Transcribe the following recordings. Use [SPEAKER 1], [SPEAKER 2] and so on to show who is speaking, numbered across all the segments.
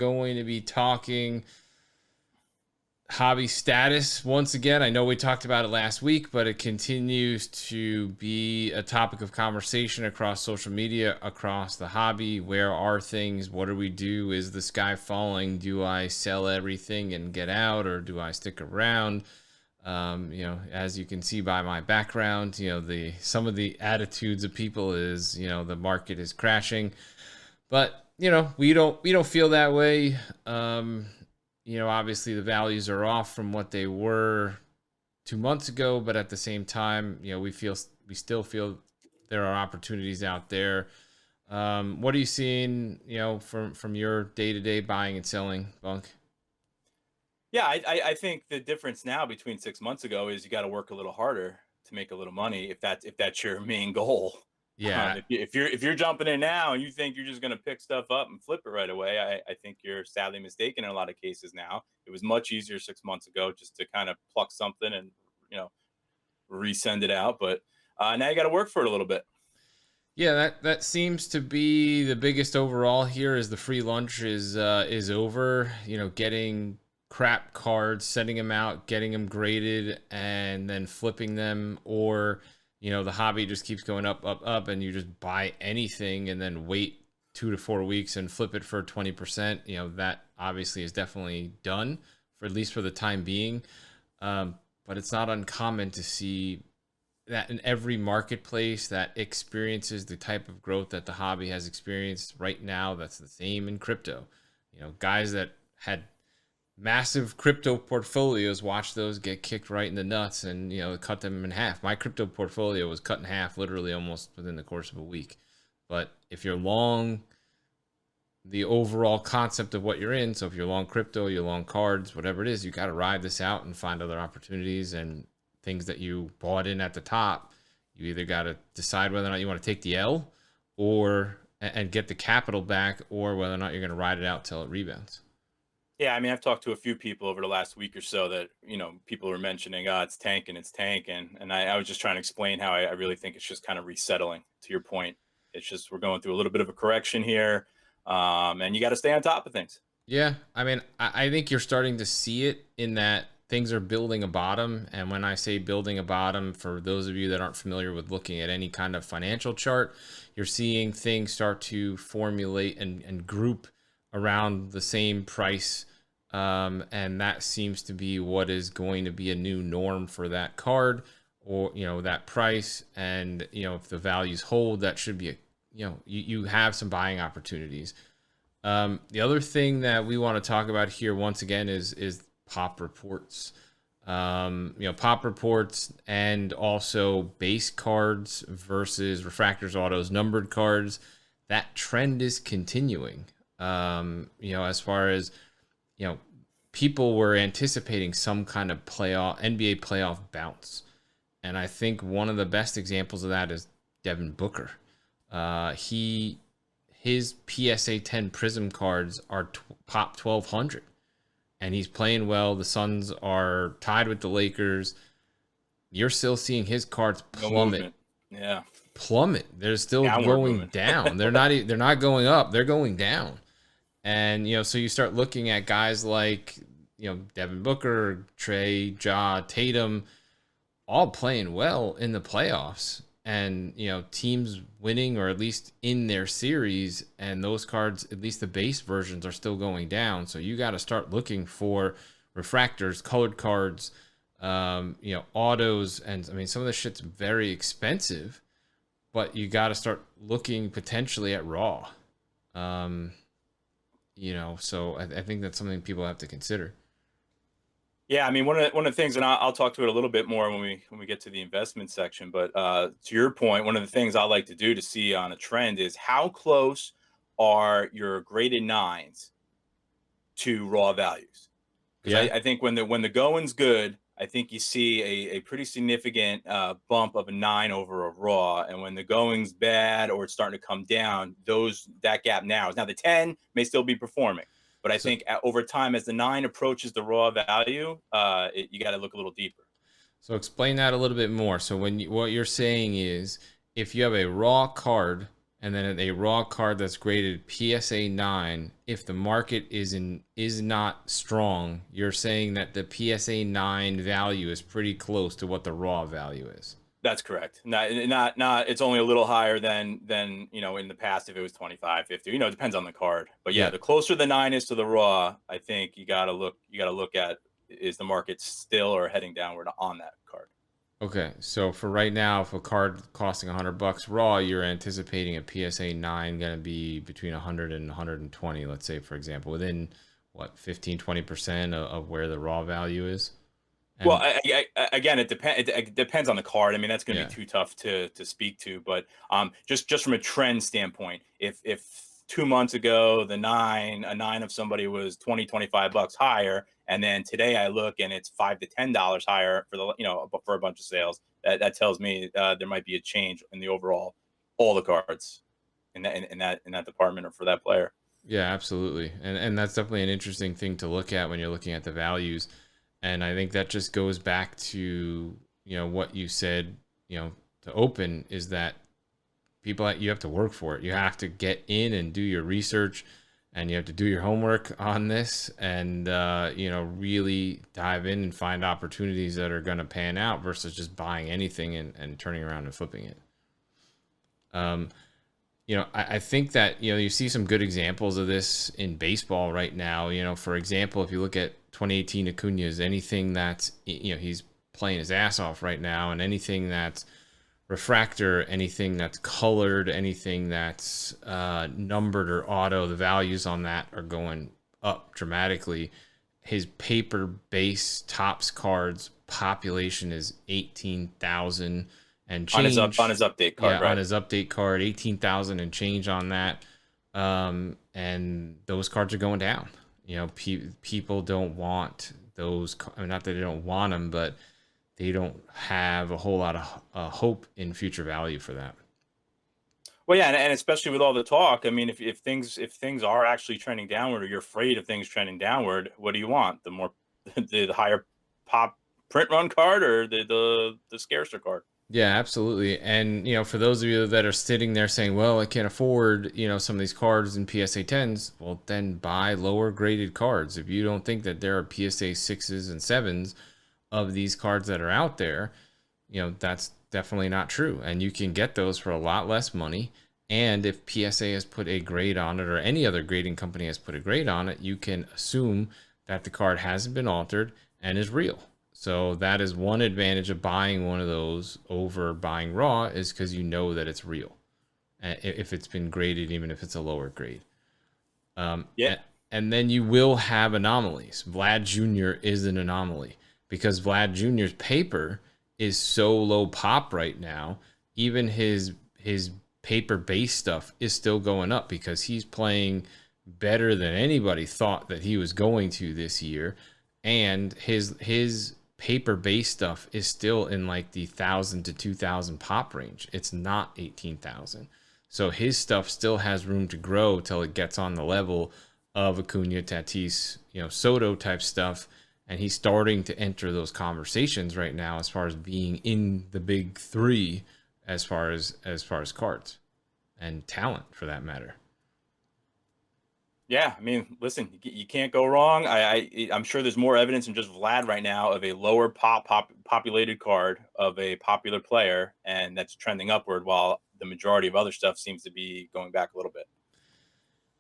[SPEAKER 1] going to be talking hobby status once again. I know we talked about it last week, but it continues to be a topic of conversation across social media, across the hobby. Where are things? What do we do? Is the sky falling? Do I sell everything and get out, or do I stick around? As you can see by my background, some of the attitudes of people is, the market is crashing, but we don't feel that way. Obviously the values are off from what they were 2 months ago, but at the same time, we still feel there are opportunities out there. What are you seeing, from your day-to-day buying and selling, Bunk?
[SPEAKER 2] Yeah, I think the difference now between 6 months ago is you got to work a little harder to make a little money if that's your main goal.
[SPEAKER 1] Yeah.
[SPEAKER 2] If you're jumping in now and you think you're just going to pick stuff up and flip it right away, I think you're sadly mistaken in a lot of cases now. It was much easier 6 months ago just to kind of pluck something and you know resend it out, but now you got to work for it a little bit.
[SPEAKER 1] Yeah, that seems to be the biggest overall here. Is the free lunch is over. Getting crap cards, sending them out, getting them graded, and then flipping them, or the hobby just keeps going up, up, up, and you just buy anything and then wait 2 to 4 weeks and flip it for 20%. That obviously is definitely done for at least for the time being. But it's not uncommon to see that in every marketplace that experiences the type of growth that the hobby has experienced right now. That's the same in crypto. Guys that had massive crypto portfolios, watch those get kicked right in the nuts, and cut them in half. My crypto portfolio was cut in half literally almost within the course of a week. But if you're long the overall concept of what you're in, so if you're long crypto, you're long cards, whatever it is, you got to ride this out and find other opportunities and things that you bought in at the top. You either got to decide whether or not you want to take the L or and get the capital back, or whether or not you're going to ride it out till it rebounds.
[SPEAKER 2] Yeah, I mean, I've talked to a few people over the last week or so that, people were mentioning, it's tanking. And I was just trying to explain how I really think it's just kind of resettling to your point. It's just, we're going through a little bit of a correction here. And you got to stay on top of things.
[SPEAKER 1] Yeah, I mean, I think you're starting to see it in that things are building a bottom. And when I say building a bottom, for those of you that aren't familiar with looking at any kind of financial chart, you're seeing things start to formulate and group around the same price. And that seems to be what is going to be a new norm for that card, or that price. And if the values hold, that should be you have some buying opportunities. The other thing that we want to talk about here once again is pop reports. Pop reports, and also base cards versus refractors, autos, numbered cards. That trend is continuing. As far as people were anticipating some kind of NBA playoff bounce, and I think one of the best examples of that is Devin Booker. His PSA 10 Prism cards are pop 1200, and he's playing well. The Suns are tied with the Lakers. You're still seeing his cards plummet.
[SPEAKER 2] Yeah,
[SPEAKER 1] plummet. They're still
[SPEAKER 2] downward
[SPEAKER 1] going
[SPEAKER 2] movement.
[SPEAKER 1] down. They're not going up. They're going down. And so you start looking at guys like Devin Booker, Trey, Ja, Tatum, all playing well in the playoffs, and teams winning, or at least in their series, and those cards, at least the base versions, are still going down. So you got to start looking for refractors, colored cards, autos, and I mean, some of this shit's very expensive, but you got to start looking potentially at raw. So I think that's something people have to consider.
[SPEAKER 2] Yeah, I mean, one of the things, and I'll talk to it a little bit more when we get to the investment section. But to your point, one of the things I like to do to see on a trend is how close are your graded nines to raw values. Because
[SPEAKER 1] Yeah.
[SPEAKER 2] I think when the going's good, I think you see a pretty significant bump of a nine over a raw, and when the going's bad or it's starting to come down, that gap narrows. Now the 10 may still be performing, but I
[SPEAKER 1] So,
[SPEAKER 2] think over time, as the nine approaches the raw value, you got to look a little deeper.
[SPEAKER 1] so explain that a little bit more. So what you're saying is, if you have a raw card and then a raw card that's graded PSA 9, if the market is not strong, you're saying that the PSA 9 value is pretty close to what the raw value is.
[SPEAKER 2] That's correct. Not. It's only a little higher than in the past if it was 25, 50. It depends on the card. But yeah,
[SPEAKER 1] Yeah.
[SPEAKER 2] the closer the 9 is to the raw, I think you got to look. You got to look at, is the market still or heading downward on that card.
[SPEAKER 1] Okay, so for right now, if a card costing $100 raw, you're anticipating a PSA 9 going to be between 100 and 120, let's say, for example, within what, 15-20% of where the raw value is.
[SPEAKER 2] Well,
[SPEAKER 1] And
[SPEAKER 2] again, it depends on the card. I mean, that's going to
[SPEAKER 1] yeah,
[SPEAKER 2] be too tough to speak to. But just from a trend standpoint, if 2 months ago a nine of somebody was 20-25 bucks higher, and then today I look and it's $5 to $10 higher for for a bunch of sales, that tells me there might be a change in the overall all the cards in that department or for that player.
[SPEAKER 1] yeah, absolutely. And that's definitely an interesting thing to look at when you're looking at the values. And I think that just goes back to, what you said, to open, is that people, you have to work for it. You have to get in and do your research, and you have to do your homework on this, and really dive in and find opportunities that are going to pan out versus just buying anything and turning around and flipping it. I think that, you see some good examples of this in baseball right now. For example, if you look at 2018 Acuna's, anything that's, he's playing his ass off right now, and anything that's refractor, anything that's colored, anything that's numbered or auto, the values on that are going up dramatically. His paper base tops cards population is 18,000 and change
[SPEAKER 2] On his update card,
[SPEAKER 1] yeah,
[SPEAKER 2] right?
[SPEAKER 1] on his update card, 18,000 and change on that. And those cards are going down. People don't want those. I mean, not that they don't want them, but they don't have a whole lot of hope in future value for that.
[SPEAKER 2] Well, yeah, and especially with all the talk, I mean, if things are actually trending downward, or you're afraid of things trending downward, what do you want? The more the higher pop print run card, or the scarcer card?
[SPEAKER 1] Yeah, absolutely. And, for those of you that are sitting there saying, well, I can't afford, some of these cards in PSA 10s, well, then buy lower graded cards. If you don't think that there are PSA 6s and 7s of these cards that are out there, that's definitely not true. And you can get those for a lot less money. And if PSA has put a grade on it, or any other grading company has put a grade on it, you can assume that the card hasn't been altered and is real. So that is one advantage of buying one of those over buying raw, is because you know that it's real, if it's been graded, even if it's a lower grade.
[SPEAKER 2] Yeah.
[SPEAKER 1] And then you will have anomalies. Vlad Jr. is an anomaly, because Vlad Jr.'s paper is so low pop right now. Even his paper base stuff is still going up, because he's playing better than anybody thought that he was going to this year. And his paper base stuff is still in like the 1,000 to 2,000 pop range. It's not 18,000. So his stuff still has room to grow till it gets on the level of Acuna, Tatis, Soto type stuff. And he's starting to enter those conversations right now as far as being in the big three, as far as cards and talent, for that matter.
[SPEAKER 2] Yeah, I mean, listen, you can't go wrong. I'm sure there's more evidence than just Vlad right now of a lower populated card of a popular player, and that's trending upward, while the majority of other stuff seems to be going back a little bit.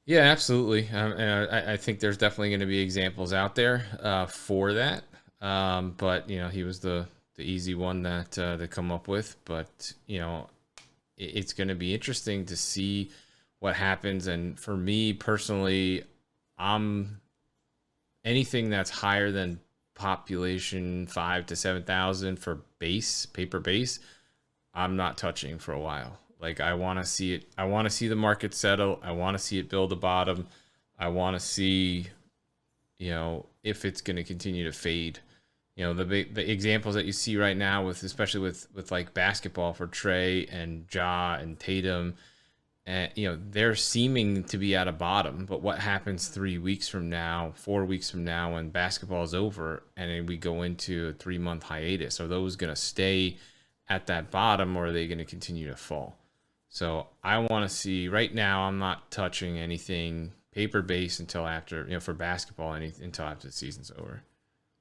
[SPEAKER 1] Yeah, absolutely. And I think there's definitely going to be examples out there for that. But he was the easy one that to come up with. But it's going to be interesting to see what happens. And for me personally, I'm anything that's higher than population 5 to 7,000 for paper base, I'm not touching for a while. Like, I want to see it. I want to see the market settle. I want to see it build a bottom. I want to see, if it's going to continue to fade. The examples that you see right now, especially with like basketball for Trey and Ja and Tatum, and they're seeming to be at a bottom. But what happens 3 weeks from now, 4 weeks from now, when basketball is over and then we go into a 3-month hiatus? Are those going to stay at that bottom, or are they going to continue to fall? So I want to see right now. I'm not touching anything paper based until after, for basketball, until after the season's over.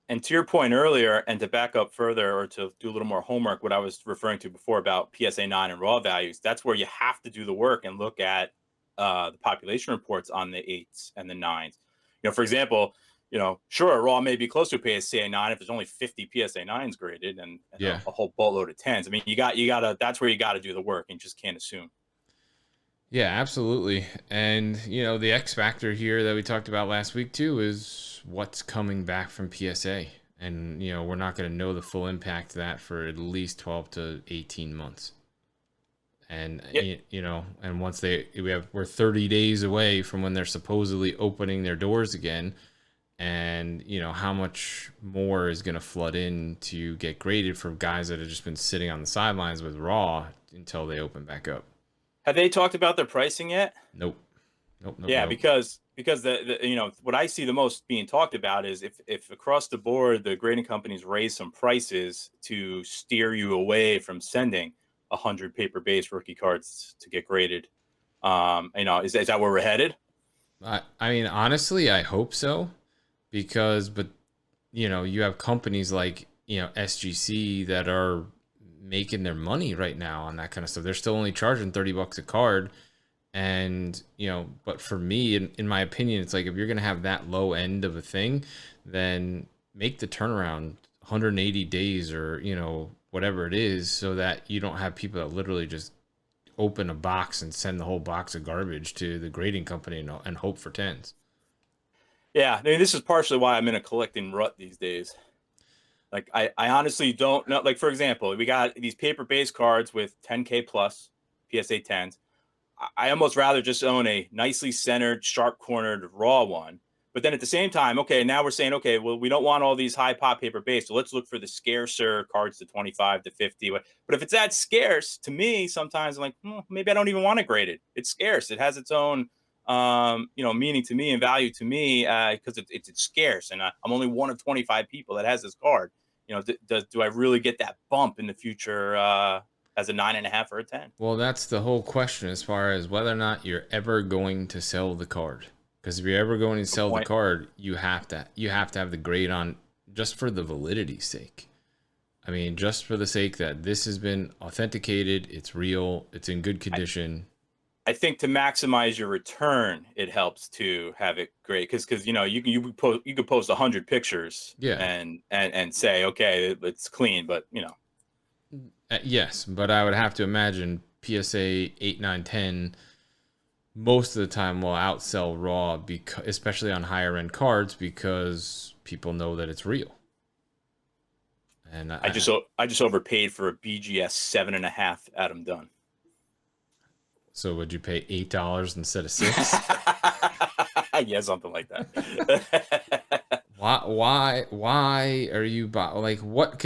[SPEAKER 2] And to your point earlier, and to back up further or to do a little more homework, what I was referring to before about PSA 9 and raw values, that's where you have to do the work and look at the population reports on the 8s and the 9s. For example, sure, raw may be close to a PSA 9 if there's only 50 PSA 9s graded and
[SPEAKER 1] Yeah.
[SPEAKER 2] a whole boatload of 10s. I mean, you gotta, that's where you got to do the work and just can't assume.
[SPEAKER 1] Yeah, absolutely. And, the X factor here that we talked about last week too is what's coming back from PSA. And, we're not going to know the full impact of that for at least 12 to 18 months. And,
[SPEAKER 2] Yep.
[SPEAKER 1] and once we're 30 days away from when they're supposedly opening their doors again. And, how much more is going to flood in to get graded for guys that have just been sitting on the sidelines with raw until they open back up.
[SPEAKER 2] Have they talked about their pricing yet?
[SPEAKER 1] Nope. Nope.
[SPEAKER 2] Yeah, because the what I see the most being talked about is if across the board the grading companies raise some prices to steer you away from sending 100 paper-based rookie cards to get graded. Is that where we're headed?
[SPEAKER 1] I mean, honestly, I hope so, but you have companies like SGC that are making their money right now on that kind of stuff. They're still only charging $30 a card. And, but for me, in my opinion, it's like if you're going to have that low end of a thing, then make the turnaround 180 days or, whatever it is, so that you don't have people that literally just open a box and send the whole box of garbage to the grading company and hope for 10s.
[SPEAKER 2] Yeah, I mean, this is partially why I'm in a collecting rut these days. Like, I honestly don't know. Like, for example, we got these paper-based cards with 10K plus PSA 10s. I almost rather just own a nicely centered, sharp-cornered raw one. But then at the same time, okay, now we're saying, okay, well, we don't want all these high pop paper based, so let's look for the scarcer cards to 25 to 50. But if it's that scarce, to me, sometimes I'm like, maybe I don't even want to grade it. It's scarce. It has its own, meaning to me and value to me because it's scarce, and I'm only one of 25 people that has this card. Do I really get that bump in the future as a 9.5 or a 10?
[SPEAKER 1] Well, that's the whole question as far as whether or not you're ever going to sell the card. Because if you're ever going to sell the card, you have to have the grade on just for the validity's sake. I mean, just for the sake that this has been authenticated, it's real, it's in good condition.
[SPEAKER 2] I think to maximize your return, it helps to have it great because you could post 100 pictures, and say, okay, it's clean, but
[SPEAKER 1] yes, but I would have to imagine PSA 8, 9, 10 most of the time will outsell raw, because especially on higher end cards, because people know that it's real. And
[SPEAKER 2] I just overpaid for a BGS 7.5 Adam Dunn.
[SPEAKER 1] So would you pay $8 instead of $6?
[SPEAKER 2] Yeah, something like that.
[SPEAKER 1] Why are you like, what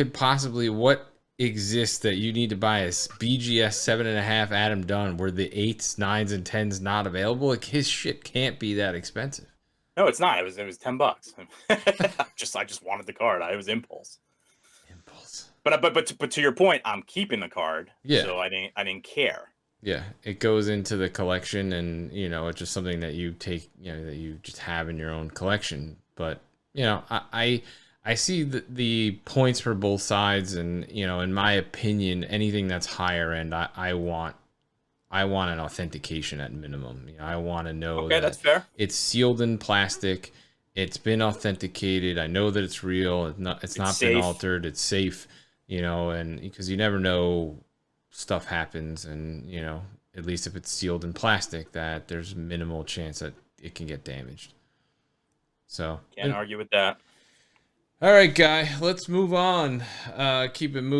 [SPEAKER 1] exists that you need to buy a BGS 7.5 Adam Dunn where the 8s, 9s, and 10s not available? Like, his shit can't be that expensive.
[SPEAKER 2] No, it's not. It was $10. I just wanted the card. It was impulse. But to your point, I'm keeping the card.
[SPEAKER 1] Yeah.
[SPEAKER 2] So I didn't care.
[SPEAKER 1] Yeah, it goes into the collection, and it's just something that you take, that you just have in your own collection. But I see the points for both sides, and in my opinion, anything that's higher end, I want an authentication at minimum. I want to know that
[SPEAKER 2] that's fair.
[SPEAKER 1] It's sealed in plastic, it's been authenticated. I know that it's real. It's not been altered. It's safe. And because you never know, stuff happens, and at least if it's sealed in plastic, that there's minimal chance that it can get damaged. So
[SPEAKER 2] can't argue with that.
[SPEAKER 1] All right, Guy, let's move on. Keep it moving.